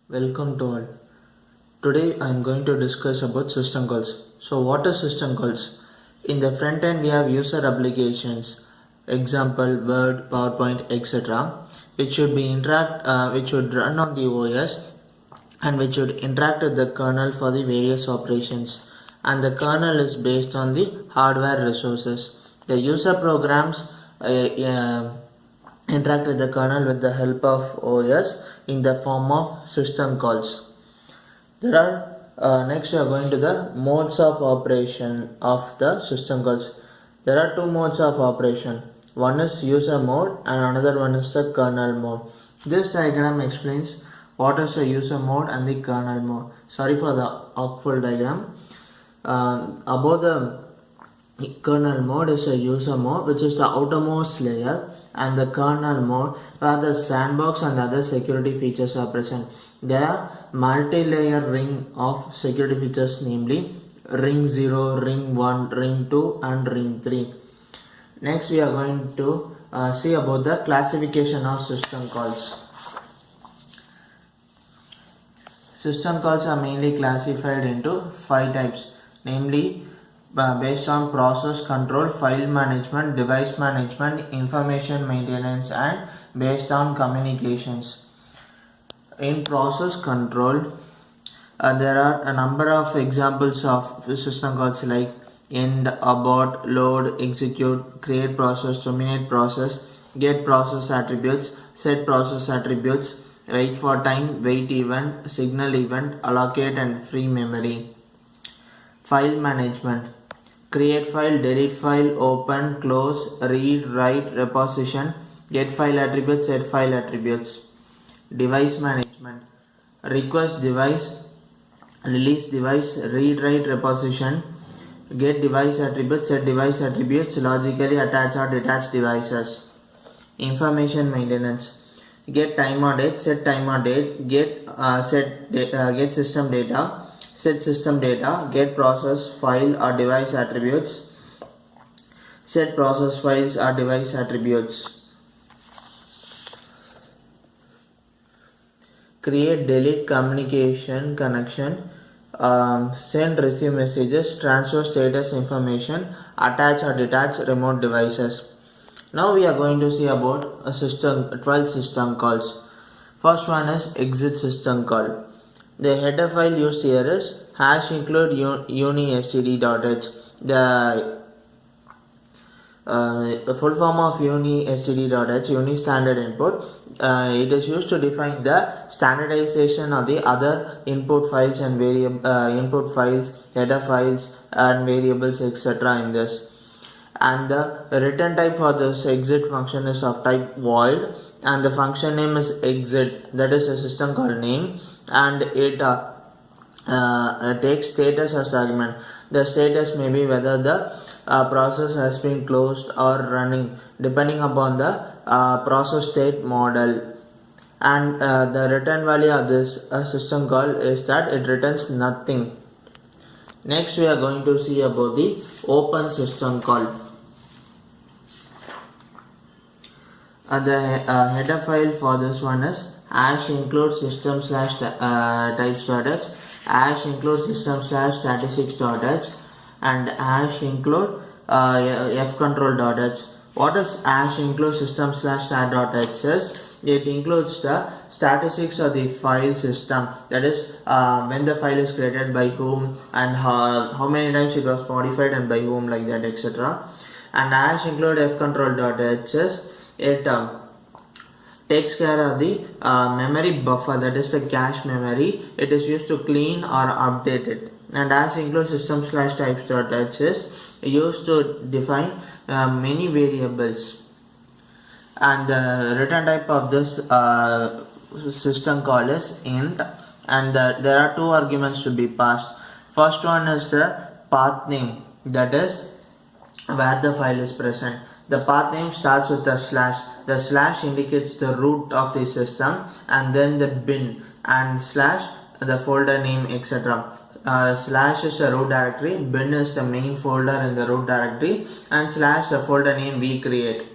Welcome to all. Today I am going to discuss about system calls. So what are system calls? In the front end we have user applications, example Word, PowerPoint, etc., which should run on the OS and which should interact with the kernel for the various operations. And the kernel is based on the hardware resources. The user programs interact with the kernel with the help of OS in the form of system calls. There are next we are going to the modes of operation of the system calls. There are two modes of operation. One is user mode and another one is the kernel mode. This diagram explains what is the user mode and the kernel mode. Sorry for the awkward diagram. Above the kernel mode is a user mode, which is the outermost layer, and the kernel mode where the sandbox and other security features are present. There are multi-layer ring of security features, namely ring 0, ring 1, ring 2 and ring 3. Next we are going to see about the classification of system calls. System calls are mainly classified into 5 types, namely based on process control, file management, device management, information maintenance, and based on communications. In process control, there are a number of examples of system calls like end, abort, load, execute, create process, terminate process, get process attributes, set process attributes, wait for time, wait event, signal event, allocate and free memory. File management: create file, delete file, open, close, read, write, reposition, get file attributes, set file attributes. Device management: request device, release device, read, write, reposition, get device attributes, set device attributes, logically attach or detach devices. Information maintenance: get time or date, set time or date, get system data, set system data, get process file or device attributes, set process files or device attributes. Create, delete, communication, connection, send, receive messages, transfer status information, attach or detach remote devices. Now we are going to see about 12 system calls. First one is exit system call. The header file used here is #include uni_std.h. The full form of uni_std.h, uni standard input. It is used to define the standardization of the other input files and input files, header files and variables, etc. in this. And the return type for this exit function is of type void, and the function name is exit, that is a system call name, and it takes status as the argument. The status may be whether the process has been closed or running, depending upon the process state model. And the return value of this system call is that it returns nothing. Next we are going to see about the open system call. The header file for this one is #include system/types.h, #include system/statistics.h, and #include fcontrol.h. What is #include system/stat.h is? It includes the statistics of the file system, that is when the file is created, by whom, and how many times it was modified and by whom, like that, etc. And #include fcontrol.h is it takes care of the memory buffer, that is the cache memory. It is used to clean or update it. And #include system/types.h is used to define many variables. And the return type of this system call is int, and there are two arguments to be passed. First one is the path name, that is where the file is present. The path name starts with a slash. The slash indicates the root of the system, and then the bin, and slash the folder name, etc. Slash is the root directory, bin is the main folder in the root directory, and slash the folder name we create.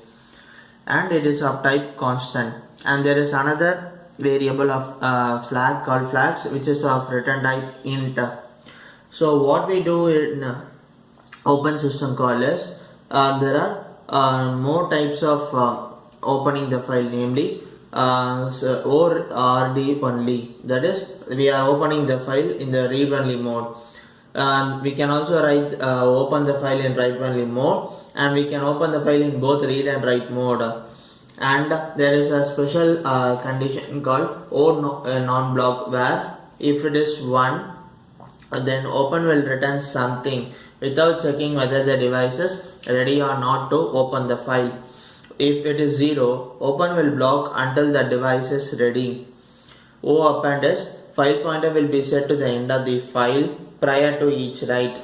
And it is of type constant. And there is another variable of flag called flags, which is of return type int. So what we do in open system call is there are more types of opening the file, namely or RD only. That is, we are opening the file in the read only mode. We can also open the file in write only mode, and we can open the file in both read and write mode. And there is a special condition called or non-block, where if it is 1, then open will return something without checking whether the device is ready or not to open the file. If it is 0, open will block until the device is ready. O append is file pointer will be set to the end of the file prior to each write.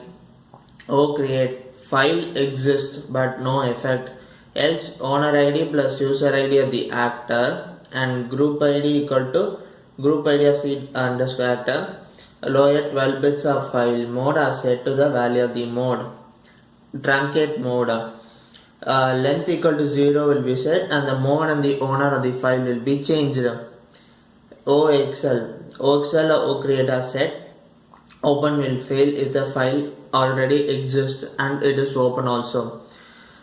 O create file exists but no effect. Else owner ID plus user ID of the actor and group ID equal to group ID of the underscore actor. Lower 12 bits of file mode are set to the value of the mode. Truncate mode. Length equal to 0 will be set, and the mode and the owner of the file will be changed. OXL O create a set. Open will fail if the file already exists and it is open also.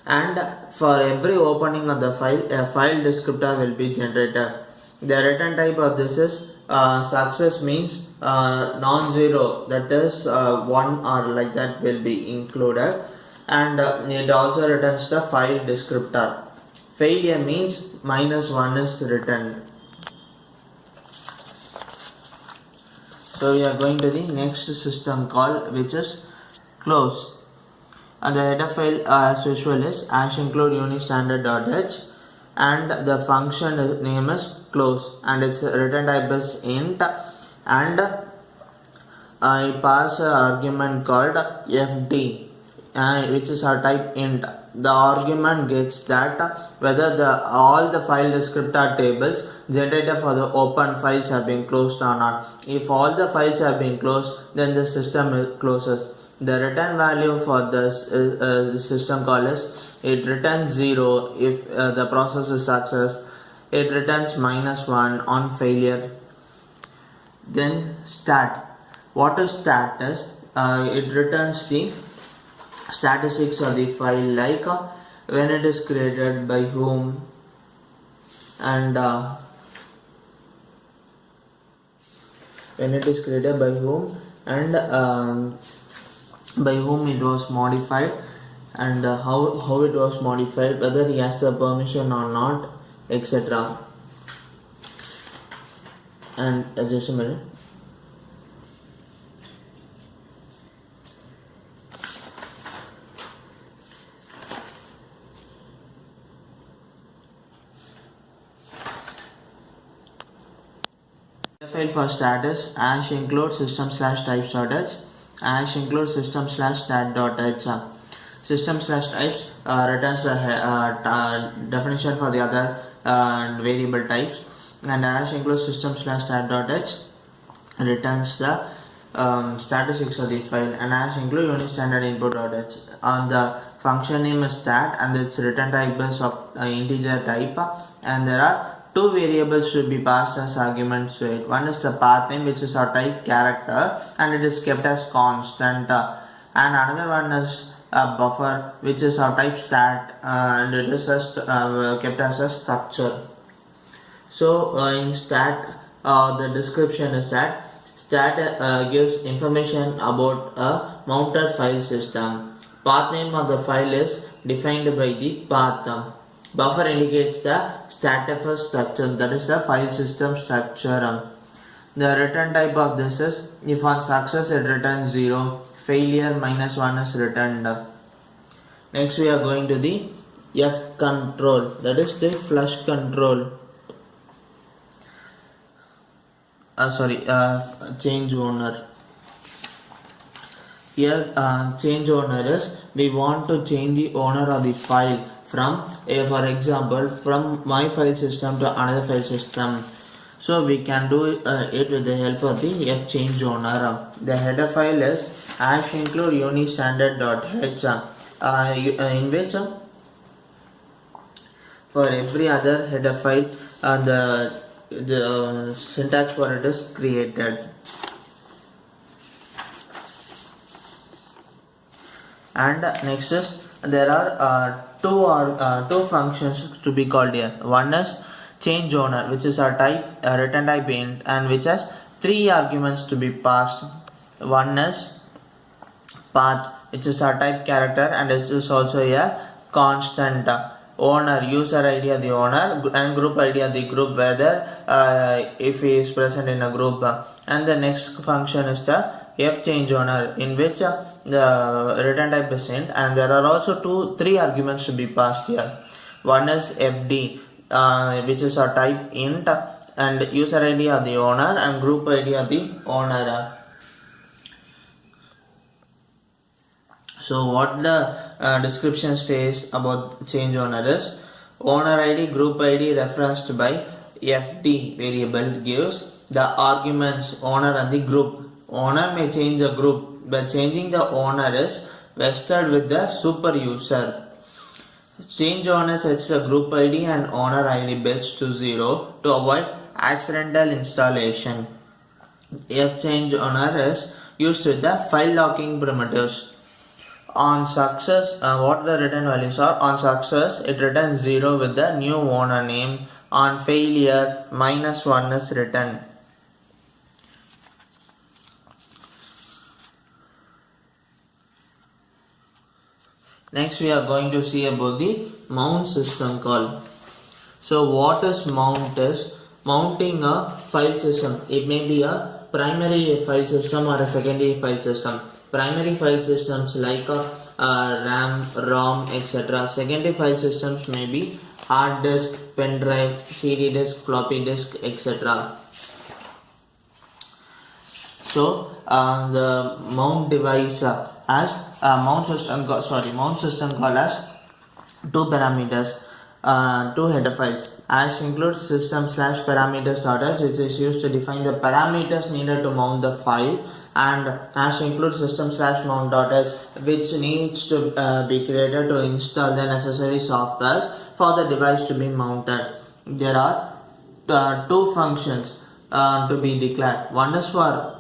And for every opening of the file, a file descriptor will be generated. The return type of this is success, means non-zero, that is 1 or like that will be included, and it also returns the file descriptor. Failure means -1 is returned. So we are going to the next system call, which is close. And the header file as usual is #include unistandard.h, and the function name is close, and its return type is int, and I pass an argument called fd, which is our type int. The argument gets that whether all the file descriptor tables generated for the open files have been closed or not. If all the files have been closed, then the system closes. The return value for this system call is, it returns 0 if the process is success. It returns -1 on failure. Then stat. What is stat is, it returns the statistics of the file, like when it is created, by whom, and when it is created by whom, and by whom it was modified, and how it was modified, whether he has the permission or not, etc. And just a minute. The file for stat is #include system/types.h, #include system/stat.h. System/types returns the definition for the other variable types, and #include system/stat.h returns the statistics of the file, and #include unistandard input.h. The function name is stat, and its return type is of integer type, and there are two variables should be passed as arguments to it. One is the path name, which is our type character, and it is kept as constant, and another one is a buffer, which is our type stat, and it is kept as a structure. So in stat, the description is that stat gives information about a mounted file system. Path name of the file is defined by the path. Buffer indicates the StatFS structure, that is the file system structure. The return type of this is, if on success it returns 0, failure -1 is returned. Next we are going to the F control, that is the flush control. Change owner. Here change owner is, we want to change the owner of the file from, for example, from my file system to another file system. So we can do it with the help of the change owner. The header file is #include unistandard.h, in which for every other header file, the the syntax for it is created. And next is there are two functions to be called here. One is change owner, which is a return type int, and which has 3 arguments to be passed. One is path, which is a type character, and it is also a constant. Owner, user ID of the owner, and group ID of the group, whether if he is present in a group. And the next function is the f change owner, in which the return type is int, and there are also 3 arguments to be passed here. One is fd, which is a type int, and user ID of the owner and group ID of the owner. So what the description says about change owner is owner ID, group ID referenced by fd variable gives the arguments owner and the group. Owner may change the group, but changing the owner is vested with the super user. Change owner sets the group ID and owner ID bits to 0 to avoid accidental installation. F change owner is used with the file locking primitives. On success, what the return values are? On success, it returns 0 with the new owner name. On failure, -1 is written. Next, we are going to see about the mount system call. So what is mount is mounting a file system. It may be a primary file system or a secondary file system. Primary file systems like RAM, ROM, etc. Secondary file systems may be hard disk, pen drive, CD disk, floppy disk, etc. So the mount device has mount system call as 2 parameters, 2 header files. Hash includes system/parameters.h, which is used to define the parameters needed to mount the file, and hash includes system/mount.h, which needs to be created to install the necessary software for the device to be mounted. There are 2 functions to be declared. One is for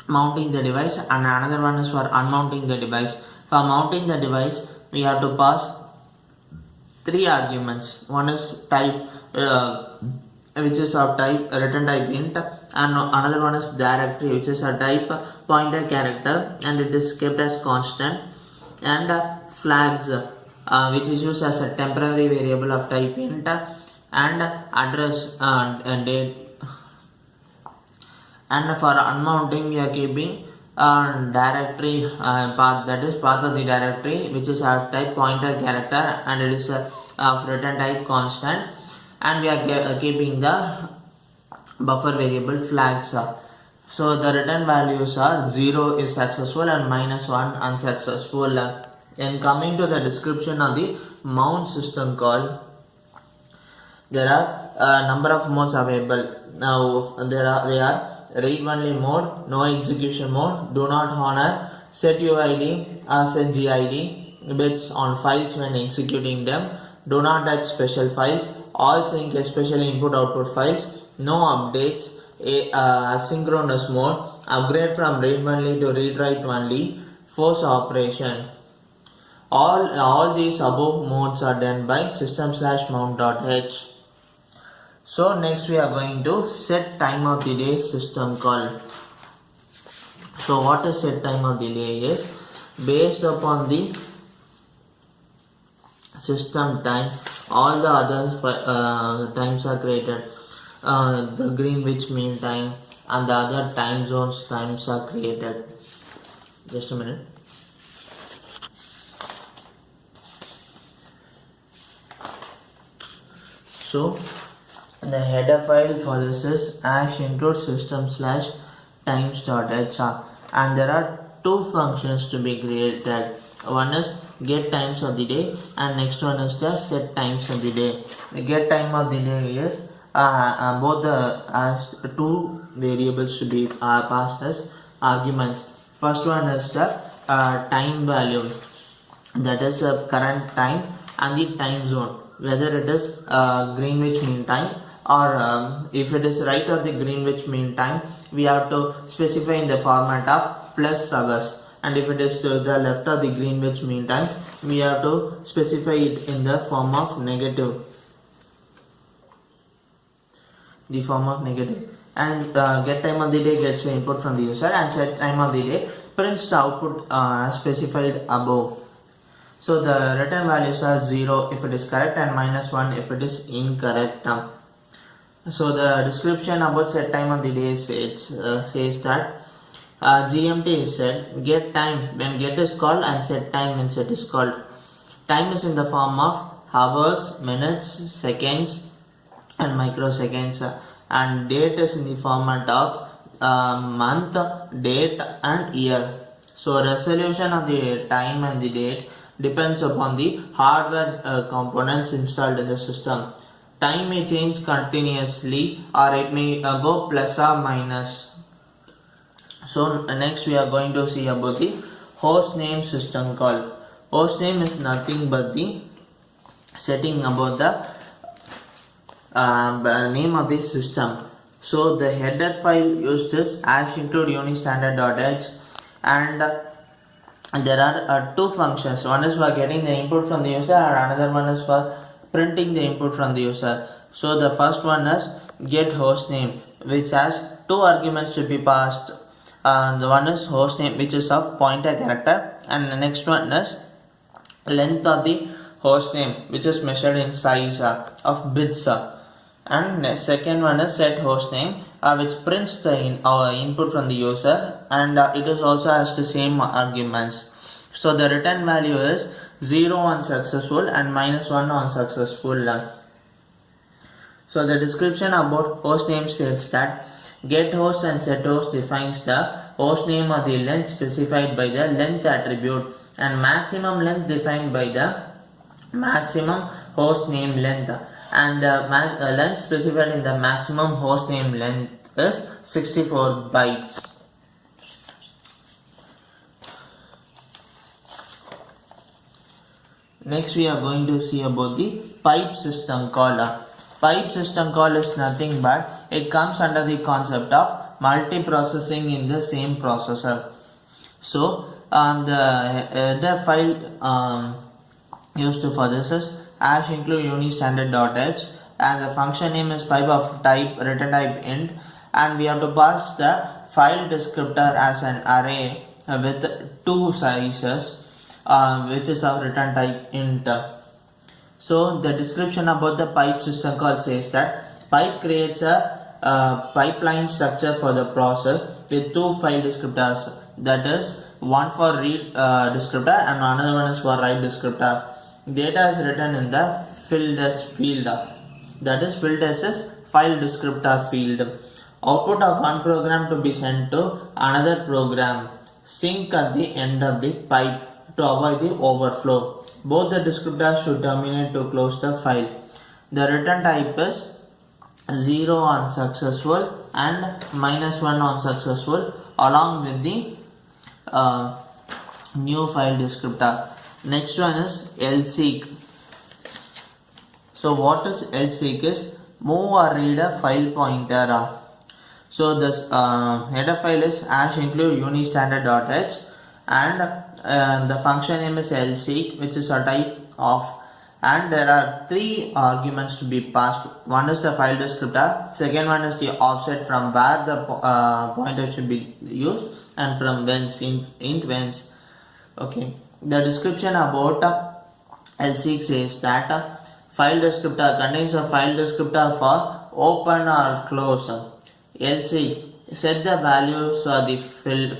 mounting the device and another one is for unmounting the device. For mounting the device, we have to pass 3 arguments. One is type, which is of type return type int, and another one is directory, which is a type pointer character, and it is kept as constant, and flags, which is used as a temporary variable of type int, and address and date. And for unmounting, we are keeping directory path, that is path of the directory, which is of type pointer character, and it is of return type constant, and we are keeping the buffer variable flags. So the return values are 0 is successful and -1 unsuccessful. And coming to the description of the mount system call, there are a number of modes available. Now they are read only mode, no execution mode, do not honor, set UID, set GID, bits on files when executing them, do not touch special files, all sync especially input output files, no updates, asynchronous mode, upgrade from read only to read write only, force operation. All these above modes are done by system/mount.h. So next we are going to set time of the day system call. So what is set time of the day is based upon the system time, all the other times are created. The Greenwich Mean Time and the other time zones times are created. Just a minute. So the header file for this is hash include system/times.h, and there are 2 functions to be created. One is get times of the day and next one is the set times of the day. The get time of the day is both as 2 variables to be passed as arguments. First one is the time value, that is the current time, and the time zone, whether it is Greenwich Mean Time or if it is right of the Greenwich Mean Time, we have to specify in the format of plus hours, and if it is to the left of the Greenwich Mean Time, we have to specify it in the form of negative. And get time of the day gets the input from the user, and set time of the day prints the output specified above. So the return values are 0 if it is correct and -1 if it is incorrect. So the description about set time of the day says that GMT is set, get time when get is called, and set time when set is called. Time is in the form of hours, minutes, seconds and microseconds, and date is in the format of month, date and year. So resolution of the time and the date depends upon the hardware components installed in the system. Time may change continuously, or it may go plus or minus. So next we are going to see about the hostname system call. Hostname is nothing but the setting about the name of the system. So the header file used is #include unistandard.h, and there are two functions. One is for getting the input from the user, and another one is for printing the input from the user. So the first one is get hostname, which has two arguments to be passed. The one is hostname, which is of pointer character, and the next one is length of the hostname, which is measured in size of bits. And the second one is set hostname, which prints the input from the user, and it is also has the same arguments. So the return value is 0 on successful and -1 on successful. So the description about hostname states that get host and set host defines the hostname or the length specified by the length attribute, and maximum length defined by the maximum hostname length, and the length specified in the maximum hostname length is 64 bytes. Next we are going to see about the pipe system call. Pipe system call is nothing but it comes under the concept of multiprocessing in the same processor. So the file used for this is #include unistandard.h, and the function name is pipe of type return type int, and we have to pass the file descriptor as an array with two sizes, which is of return type int. So the description about the pipe system call says that pipe creates a pipeline structure for the process with two file descriptors, that is one for read descriptor and another one is for write descriptor. Data is written in the filled as field, that is filled as is file descriptor field. Output of one program to be sent to another program. Sync at the end of the pipe to avoid the overflow. Both the descriptors should terminate to close the file. The return type is 0 on successful and -1 on successful, along with the new file descriptor. Next one is lseek. So what is lseek is move or read a file pointer. So this header file is #include unistandard.h, and the function name is lseek, which is a type of, and there are three arguments to be passed. One is the file descriptor, second one is the offset from where the pointer should be used, and from whence, int whence. Okay, the description about lseek says that file descriptor contains a file descriptor for open or close. lseek set the values for the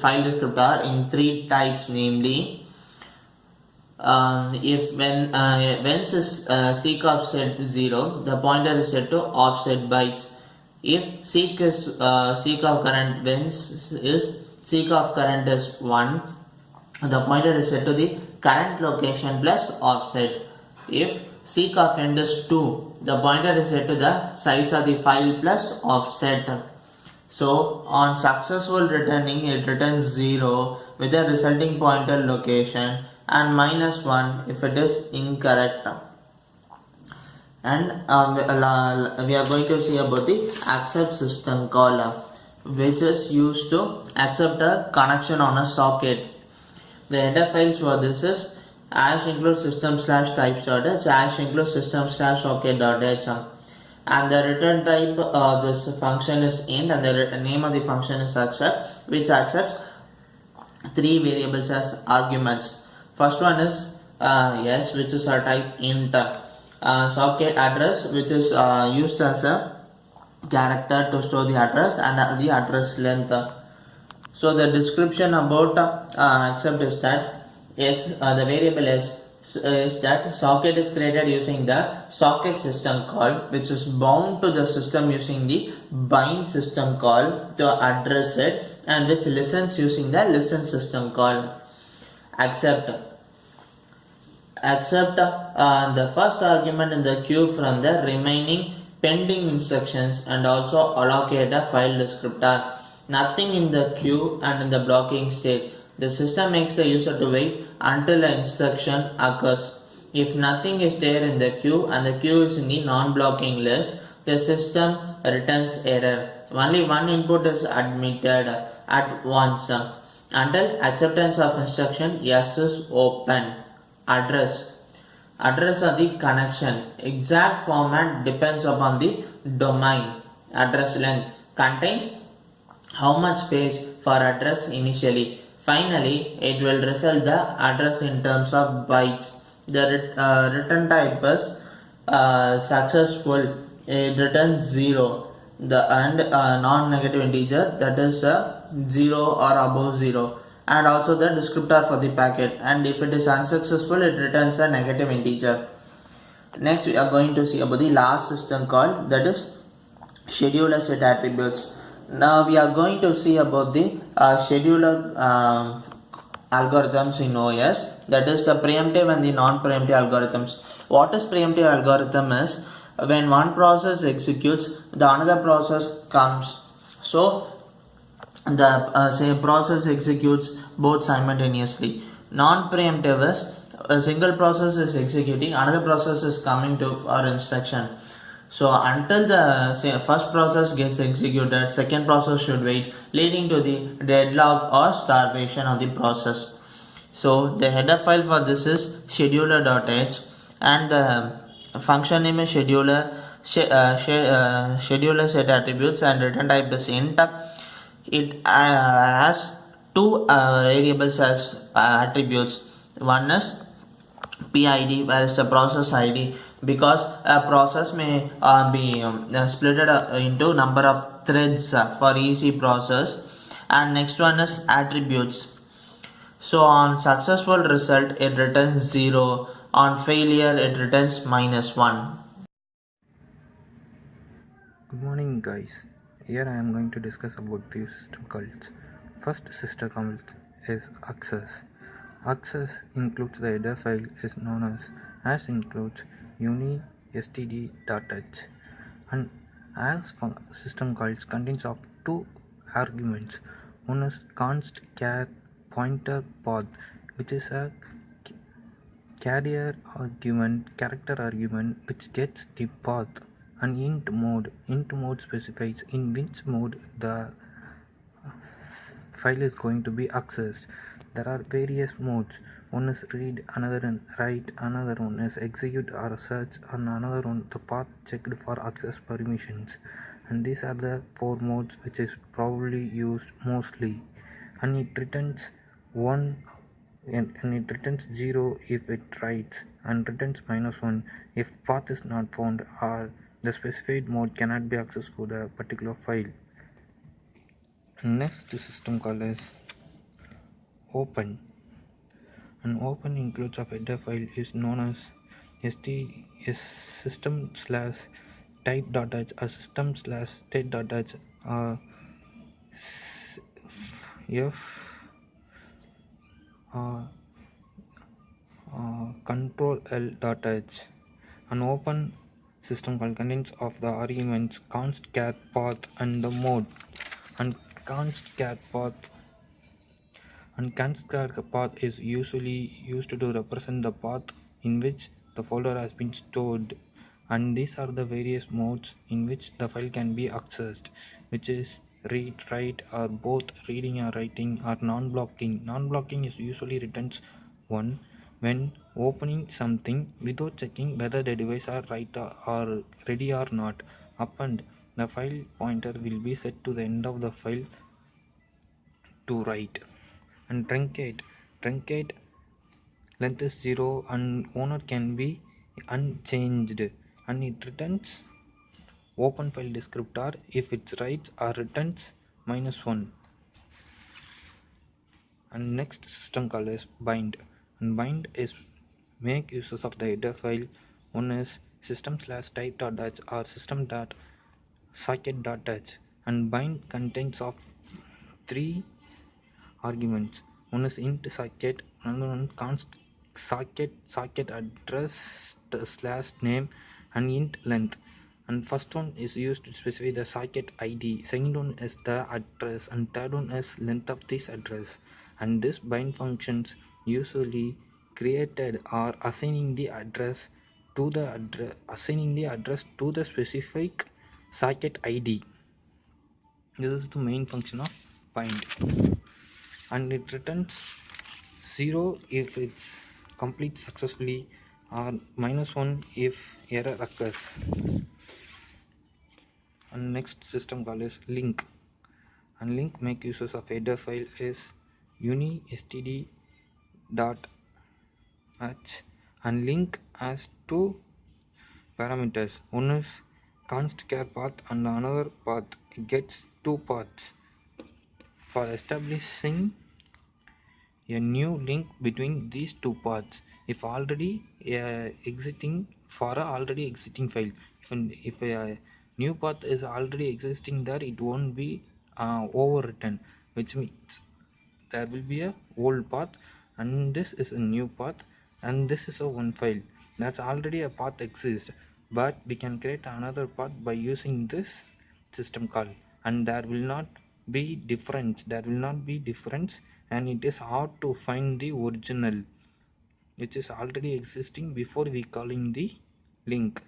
file descriptor in three types, namely if when is seek offset 0, the pointer is set to offset bytes. If seek is seek of current, whence is seek of current is 1, the pointer is set to the current location plus offset. If seek of end is 2, the pointer is set to the size of the file plus offset. So on successful returning, it returns 0 with the resulting pointer location, and -1 if it is incorrect. And we are going to see about the accept system call, which is used to accept a connection on a socket. The header files for this is hash include system slash types.h, hash include system slash socket.h, and the return type of this function is int, and the name of the function is accept, which accepts three variables as arguments. First one is yes, which is a type int, socket address, which is used as a character to store the address, and the address length. So the description about accept is that yes, the variable is that socket is created using the socket system call, which is bound to the system using the bind system call to address it, and which listens using the listen system call. Accept the first argument in the queue from the remaining pending instructions, and also allocate a file descriptor. Nothing in the queue and in the blocking state. The system makes the user to wait until an instruction occurs. If nothing is there in the queue and the queue is in the non-blocking list, the system returns error. Only one input is admitted at once until acceptance of instruction yes is open. Address of the connection. Exact format depends upon the domain. Address length contains how much space for address initially. Finally, it will result the address in terms of bytes. The return type is successful. It returns 0. And non-negative integer, that is 0 or above 0. And also the descriptor for the packet. And if it is unsuccessful, it returns a negative integer. Next, we are going to see about the last system call, that is scheduler set attributes. Now we are going to see about the scheduler algorithms in OS, that is the preemptive and the non-preemptive algorithms. What is preemptive algorithm is when one process executes, the another process comes. So the same process executes both simultaneously. Non-preemptive is a single process is executing, another process is coming to for instruction. So until the first process gets executed, second process should wait, leading to the deadlock or starvation of the process. So the header file for this is scheduler.h, and the function name is scheduler set attributes, and return type is int. It has two variables as attributes. One is PID, where is the process ID, because a process may be split into number of threads for easy process. And next one is attributes. So on successful result, it returns 0. On failure, it returns -1. Good morning guys. Here I am going to discuss about few system calls. First system call is access. Access includes the header file is known as includes uni std.h, and as system calls contains of two arguments. One is const char pointer path, which is a character argument which gets the path, and int mode specifies in which mode the file is going to be accessed. There are various modes. One is read, another is write, another one is execute or search, and another one the path checked for access permissions. And these are the four modes which is probably used mostly. And it returns 1 and it returns 0 if it writes, and returns -1 if path is not found or the specified mode cannot be accessed for the particular file. Next system call is open. An open includes of header file is known as system slash type.h, a system slash state.h, f control l.h. An open system call contains of the arguments const char path and the mode. And const char path is usually used to represent the path in which the folder has been stored, and these are the various modes in which the file can be accessed, which is read, write, or both reading or writing, or non-blocking. Non-blocking is usually returns 1 when opening something without checking whether the device are right or ready or not. Append, the file pointer will be set to the end of the file to write. And truncate length is 0 and owner can be unchanged, and it returns open file descriptor if it writes or returns -1. And next system call is bind, and bind is make uses of the header file. One is system/type.h or system.socket.h, and bind contains of three arguments. One is int socket, another one const socket address slash name, and int length. And first one is used to specify the socket ID, second one is the address, and third one is length of this address. And this bind functions usually created or assigning the address to the specific socket ID. This is the main function of bind, and it returns 0 if it's complete successfully, or -1 if error occurs. And next system call is link, and link make uses of header file is uni std dot h, and link has two parameters. One is const char path and another path. It gets two paths for establishing a new link between these two paths if already exiting for a already existing file. If a new path is already existing there, it won't be overwritten, which means there will be a old path and this is a new path, and this is a one file that's already a path exists, but we can create another path by using this system call, and there will not be difference, and it is hard to find the original which is already existing before we calling the link.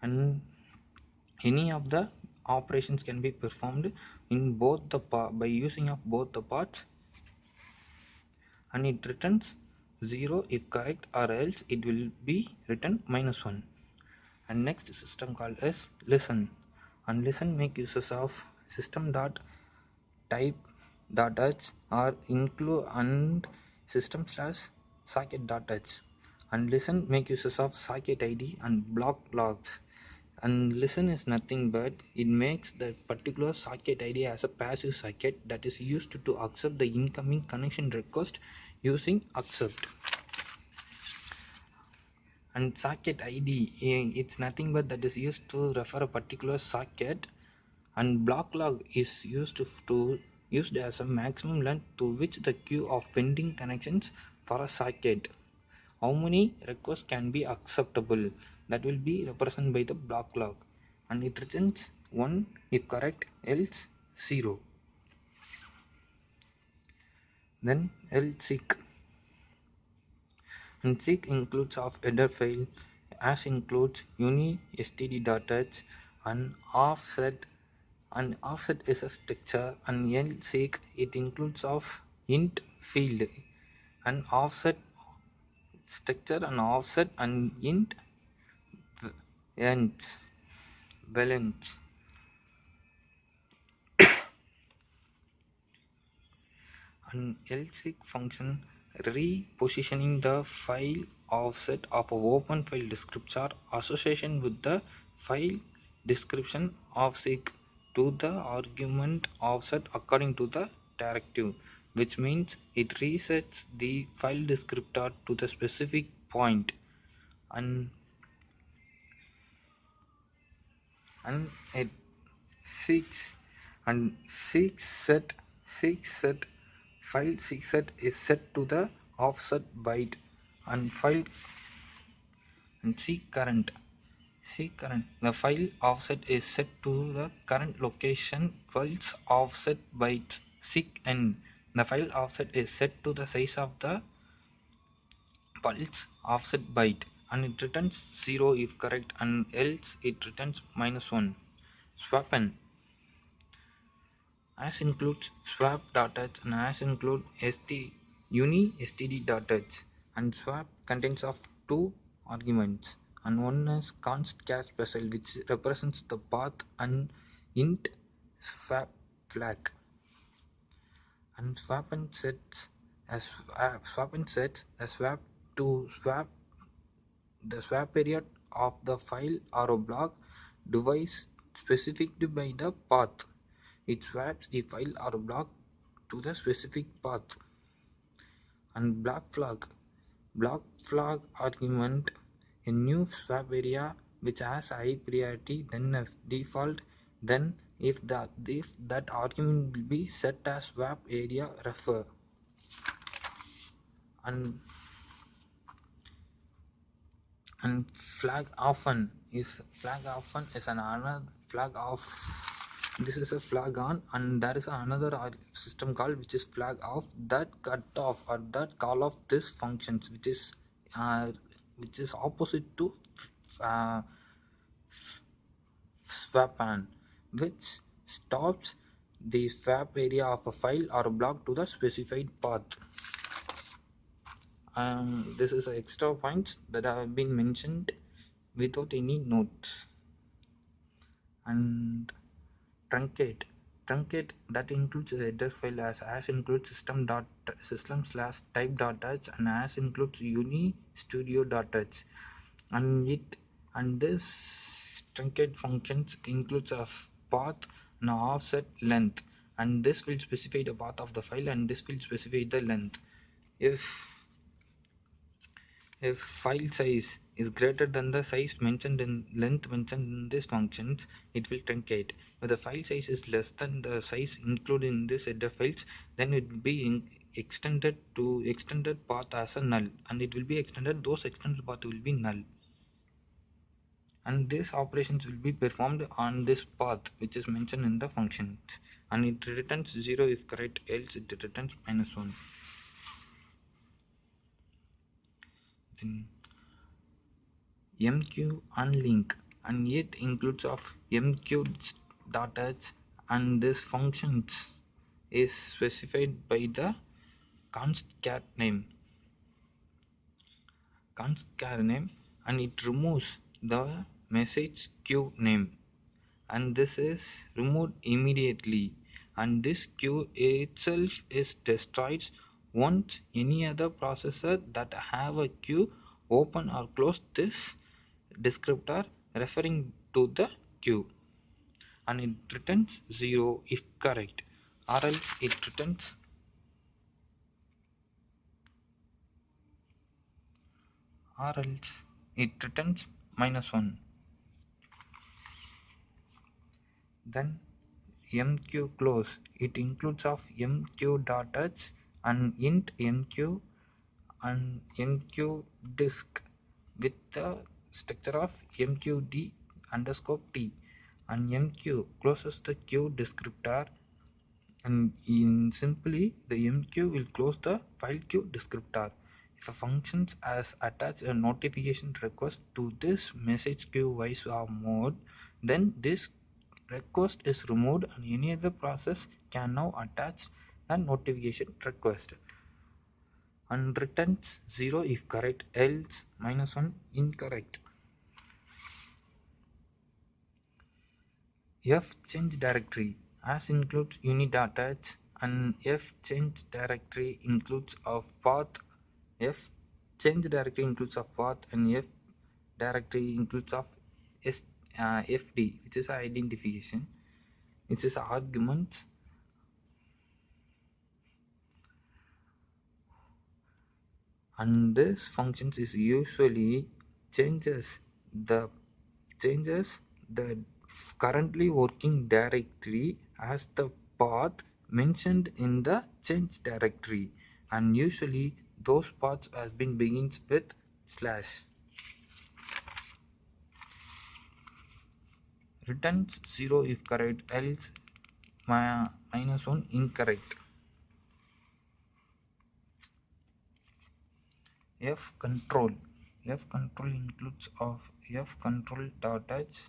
And any of the operations can be performed in both the by using of both the paths, and it returns 0 if correct, or else it will be written -1. And next system call is listen, and listen make uses of system dot type dot h or include and system slash socket dot h, and listen make uses of socket id and block logs. And listen is nothing but it makes the particular socket id as a passive socket that is used to accept the incoming connection request using accept. And socket id, it's nothing but that is used to refer a particular socket, and block log is used as a maximum length to which the queue of pending connections for a socket, how many requests can be acceptable, that will be represented by the block log, and it returns 1 if correct, else 0. Then else seek, and seek includes of header file as includes uni std.h and offset, and offset is a structure, and else seek it includes of int field and offset structure and offset and int ends valence. An lseek function repositioning the file offset of a open file descriptor association with the file description offset to the argument offset according to the directive, which means it resets the file descriptor to the specific point. and and it seeks and seek set file seek set is set to the offset byte, and file and seek current the file offset is set to the current location files offset byte. Seek end, the file offset is set to the size of the pulse offset byte, and it returns 0 if correct, and else it returns -1. Swapen as includes swap dot-h and as include uni std dot-h, and swap contains of two arguments, and one is const char special which represents the path, and int swap flag, and swap and sets a swap to swap the swap area of the file or a block device specified by the path. It swaps the file or block to the specific path. And block flag argument, a new swap area which has high priority than a default. Then if that argument will be set as swap area refer. And flag often is another flag off. This is a flag on, and there is another system call which is flag off, that cut off or that call off this functions which is opposite to uh, swapan, which stops the swap area of a file or a block to the specified path. This is extra points that have been mentioned without any notes. And truncate that includes a header file as includes system/type.h and as includes uni studio.h, and this truncate functions includes a path and offset length, and this will specify the path of the file, and this will specify the length. If file size is greater than the size mentioned in length mentioned in these functions, it will truncate. If the file size is less than the size included in this header files, then it will be extended path as a null, and it will be extended, those extended path will be null, and these operations will be performed on this path which is mentioned in the function, and it returns 0 if correct, else it returns -1. Then MQ unlink, and it includes of MQ.h, and this functions is specified by the const char name, and it removes the message queue name, and this is removed immediately, and this queue itself is destroyed once any other processor that have a queue open or close this descriptor referring to the queue, and it returns 0 if correct, or else it returns -1. Then MQ close, it includes of MQ.h and int MQ and MQ disk with the structure of MQD underscore T, and MQ closes the queue descriptor, and in simply the MQ will close the file queue descriptor. If a function has attached a notification request to this message queue wise mode, then this request is removed, and any other process can now attach a notification request, and returns 0 if correct, else -1 incorrect. F change directory as includes uni.h, and F change directory includes of path. F change directory includes of path, and F directory includes of FD, which is identification, which is argument, and this function is usually the changes the currently working directory as the path mentioned in the change directory, and usually those paths has been begins with slash. Returns 0 if correct, else -1 incorrect. F control, F control includes of F control dot h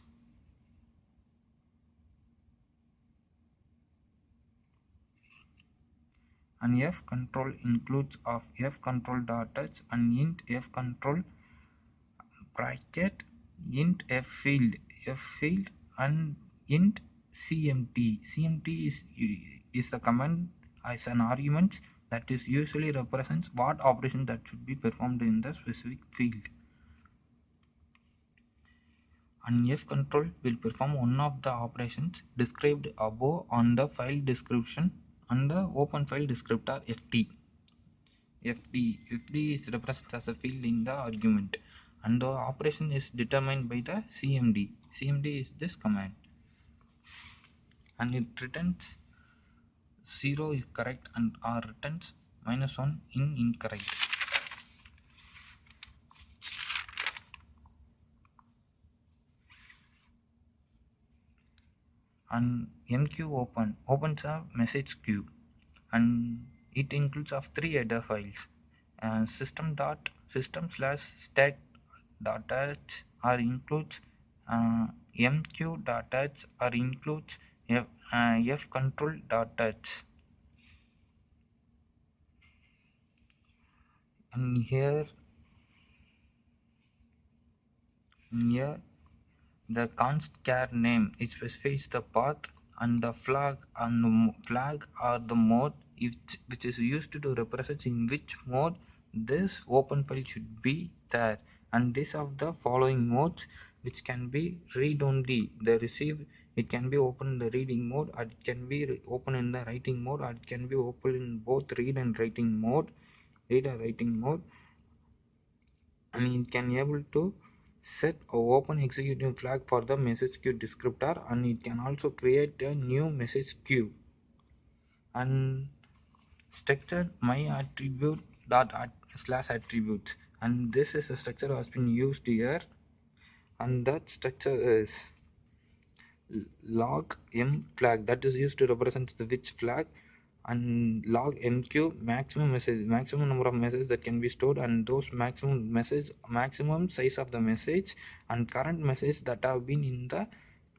and F control includes of F control dot h and int F control bracket int f field and int cmt is the command as an argument that is usually represents what operation that should be performed in the specific field, and F control will perform one of the operations described above on the file description and the open file descriptor fd is represented as a field in the argument, and the operation is determined by the cmd is this command, and it returns 0 if correct and or returns -1 in incorrect. And mq opens a message queue, and it includes of three header files, system/stack h or includes mq.h or includes fcontrol.h. And here the const char name it specifies the path and the flag or the mode which is used to represent in which mode this open file should be there, and this of the following modes which can be read only the receive, it can be open in the reading mode, or it can be open in the writing mode, or it can be open in both read and writing mode, and it can able to set a open executing flag for the message queue descriptor, and it can also create a new message queue, and structure my attribute dot slash attributes, and this is a structure has been used here, and that structure is log m flag that is used to represent the which flag, and log mq maximum number of messages that can be stored, and those maximum size of the message and current message that have been in the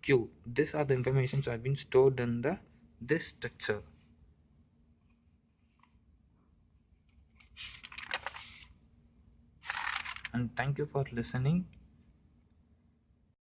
queue. These are the informations that have been stored in the this structure. And thank you for listening.